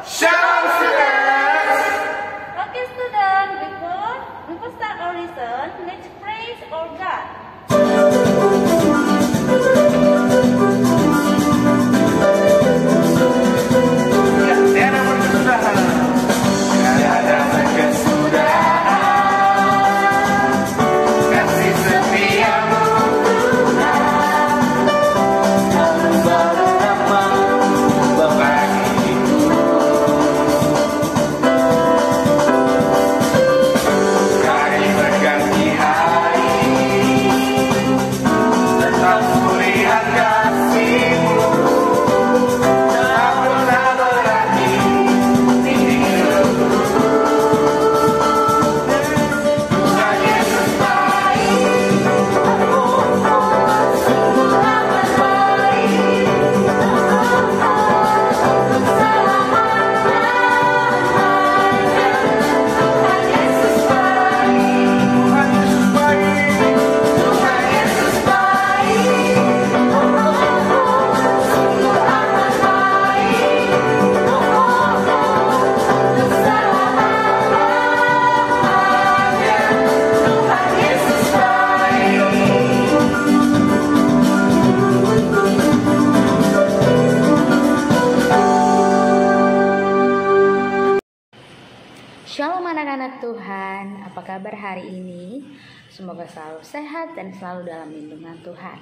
Shalom students! Okay student, before start our lesson, let's praise our God. Ya, tiada berkesudahan. Tiada berkesudahan. Kasih setiamu Tuhan, yang bernama bagiku. Hari berganti hari, tetap kulihat kasih-Mu. Tak pernah berhenti di hidupku. Tuhan Yesus baik, sungguh amat baik. Tuhan Yesus baik, Tuhan Yesus baik, Tuhan Yesus baik. Sungguh amat baik. Tuhan Yesus baik. Shalom anak-anak Tuhan, apa kabar hari ini? Semoga selalu sehat dan selalu dalam lindungan Tuhan.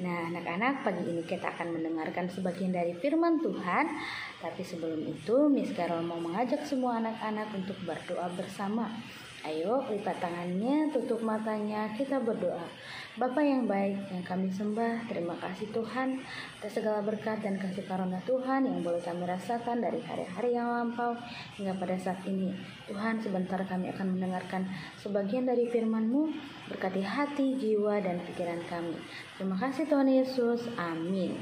Nah anak-anak, pagi ini kita akan mendengarkan sebagian dari firman Tuhan. Tapi sebelum itu, Miss Carol mau mengajak semua anak-anak untuk berdoa bersama. Ayo lipat tangannya, tutup matanya, kita berdoa. Bapa yang baik, yang kami sembah, terima kasih Tuhan atas segala berkat dan kasih karunia Tuhan yang boleh kami rasakan dari hari-hari yang lampau hingga pada saat ini. Tuhan, sebentar kami akan mendengarkan sebagian dari firman-Mu, berkati hati, jiwa, dan pikiran kami. Terima kasih Tuhan Yesus, amin.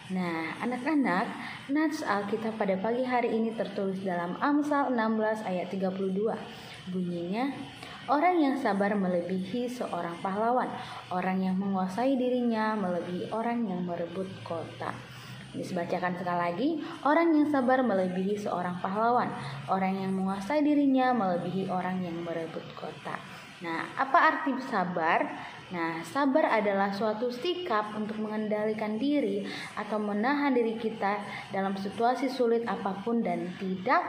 Nah anak-anak, nats Alkitab pada pagi hari ini tertulis dalam Amsal 16 ayat 32. Bunyinya, orang yang sabar melebihi seorang pahlawan, orang yang menguasai dirinya melebihi orang yang merebut kota. Dibacakan sekali lagi, orang yang sabar melebihi seorang pahlawan, orang yang menguasai dirinya melebihi orang yang merebut kota. Nah, apa arti sabar? Nah, sabar adalah suatu sikap untuk mengendalikan diri atau menahan diri kita dalam situasi sulit apapun dan tidak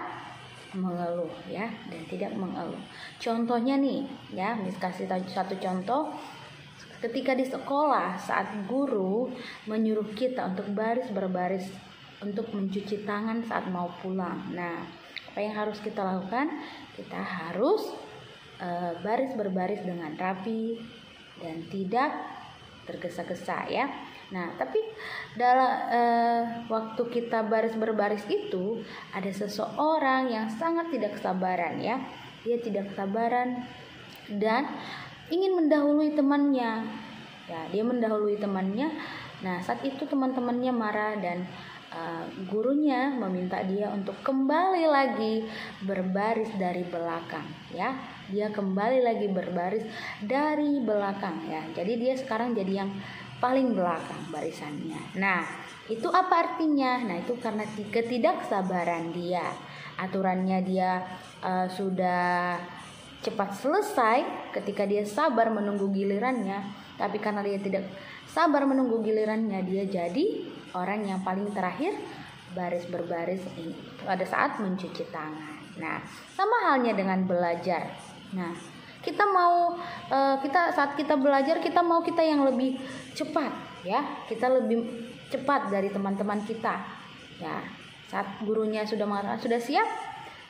mengeluh ya, dan tidak mengeluh. Contohnya nih ya, Miss kasih satu contoh. Ketika di sekolah saat guru menyuruh kita untuk baris berbaris untuk mencuci tangan saat mau pulang. Nah, apa yang harus kita lakukan? Kita harus baris berbaris dengan rapi dan tidak tergesa-gesa ya. Nah, tapi dalam waktu kita baris berbaris itu ada seseorang yang sangat tidak kesabaran ya. Dia tidak kesabaran dan ingin mendahului temannya. Ya, dia mendahului temannya. Nah, saat itu teman-temannya marah dan gurunya meminta dia untuk kembali lagi berbaris dari belakang ya. Dia kembali lagi berbaris dari belakang ya. Jadi dia sekarang jadi yang paling belakang barisannya. Nah, itu apa artinya? Nah, itu karena ketidaksabaran dia. Aturannya dia sudah cepat selesai ketika dia sabar menunggu gilirannya, tapi karena dia tidak sabar menunggu gilirannya, dia jadi orang yang paling terakhir baris berbaris pada saat mencuci tangan. Nah, sama halnya dengan belajar. Nah, kita saat kita belajar, kita mau kita yang lebih cepat ya. Kita lebih cepat dari teman-teman kita. Ya, saat gurunya sudah mengatakan sudah siap?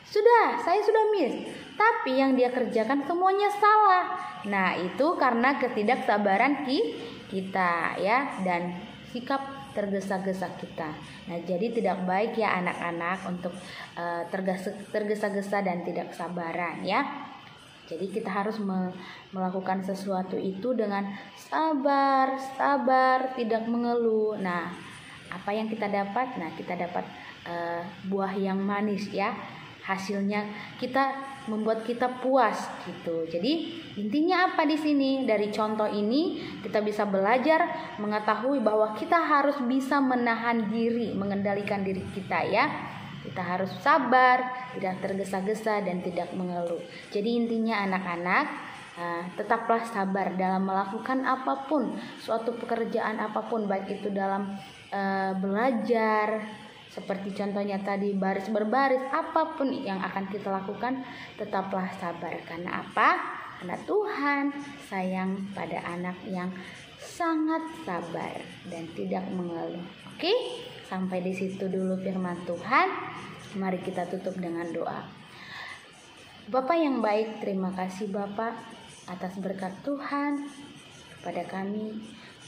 Sudah, saya sudah Miss. Tapi yang dia kerjakan semuanya salah. Nah, itu karena ketidaksabaran kita ya, dan sikap tergesa-gesa kita. Nah, jadi tidak baik ya anak-anak untuk tergesa-gesa dan tidak sabaran ya. Jadi kita harus melakukan sesuatu itu dengan sabar, tidak mengeluh. Nah, apa yang kita dapat? Nah, kita dapat buah yang manis ya. Hasilnya membuat kita puas gitu. Jadi intinya apa di sini? Dari contoh ini kita bisa belajar mengetahui bahwa kita harus bisa menahan diri, mengendalikan diri kita ya. Kita harus sabar, tidak tergesa-gesa dan tidak mengeluh. Jadi intinya anak-anak, tetaplah sabar dalam melakukan apapun, suatu pekerjaan apapun, baik itu dalam belajar, seperti contohnya tadi baris berbaris, apapun yang akan kita lakukan, tetaplah sabar. Karena apa? Karena Tuhan sayang pada anak yang sangat sabar dan tidak mengeluh. Oke, sampai di situ dulu firman Tuhan. Mari kita tutup dengan doa. Bapa yang baik, terima kasih Bapa atas berkat Tuhan kepada kami.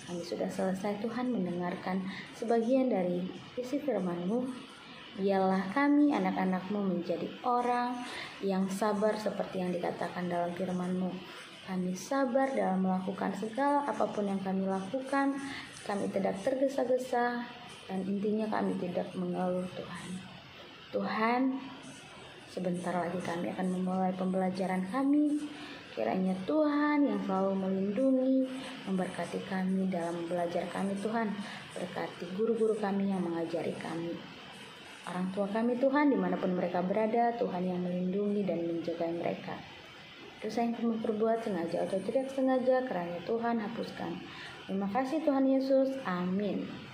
Kami sudah selesai Tuhan mendengarkan sebagian dari isi firman-Mu. Biarlah kami anak-anak-Mu menjadi orang yang sabar seperti yang dikatakan dalam firman-Mu. Kami sabar dalam melakukan segala apapun yang kami lakukan. Kami tidak tergesa-gesa dan intinya kami tidak mengeluh Tuhan. Tuhan, sebentar lagi kami akan memulai pembelajaran kami. Kiranya Tuhan yang selalu melindungi, memberkati kami dalam belajar kami Tuhan. Berkati guru-guru kami yang mengajari kami. Orang tua kami Tuhan, dimanapun mereka berada, Tuhan yang melindungi dan menjaga mereka. Dosa yang kami perbuat sengaja atau tidak sengaja, kiranya Tuhan hapuskan. Terima kasih Tuhan Yesus. Amin.